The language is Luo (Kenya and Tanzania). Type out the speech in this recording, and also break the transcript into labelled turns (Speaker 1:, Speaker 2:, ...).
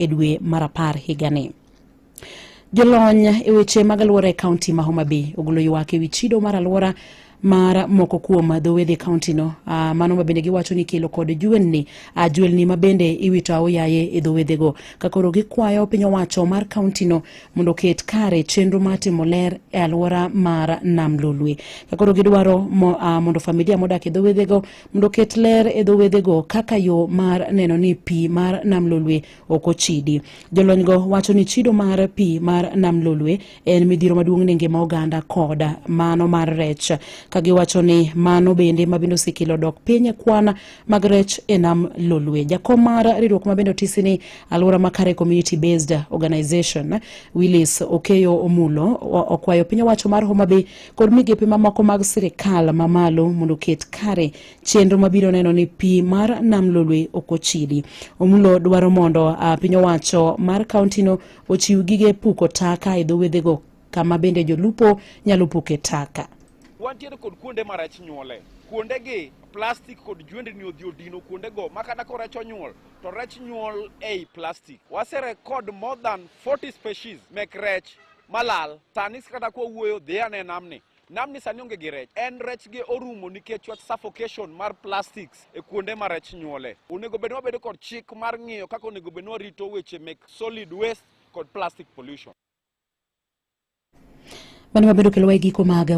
Speaker 1: e dwe mar 10 higani. Jolony e weche mag aluora e kaonti ma Homabay ogolo ywak ewi chido mar aluora mar moko kuom dhowedhe kaonti no. Mano ma bende giwacho ni kelo kod juelni ma bende iwito aoyaye e dhowedhego. Kakoro gikwayo piny owacho mar kaonti no mondo ket kare chenro matimo ler e aluora mar Nam Lolwe. Kakoro gidwaro mondo familia modak e dhowedhego mondo ket ler e dhowedhego kaka yo mar neno ni pi mar Nam Lolwe ok ochidi. Jolonygo wacho ni chido mar pi mar Nam Lolwe en midhiero maduong' ne ngima oganda koda mano mar rech. Kagiwacho ni mano bende mabende osekelo dok piny kwan mag rech e Nam Lolwe. Jakom mar riwruok mabende otisi ni aluora makare community based organization Willis Okeyo Omulo okwayo piny owacho mar Homabay kod migepe mamoko mag sirikal mamalo mondo ket kare chenro mabiro neno ni pi mar Nam Lolwe ok ochidi. Omulo dwaro mondo piny owacho mar kaonti no ochiw gige puko taka e dhowedhego kama bende jolupo nyalo puke taka.
Speaker 2: Wantiere kod kuonde ma rech nyuole. Kuonde gi plastic kod jwendni odhi odino kuonde go makata ko rech onyuol to rech nyuol ei plastic. Waserekod more than 40 species mek rech malal. Sani kata ko wuoyo dhi ane namni. Namni sani onge gi rech. En rech gi orumo nikech wach suffocation mar plastics e kuonde ma rech nyuole. Onego bed wabedo kod chik mar ng'iyo kaka onego bed warito weche mek solid waste kod plastic pollution.
Speaker 1: Mano mabedo kelo giko mag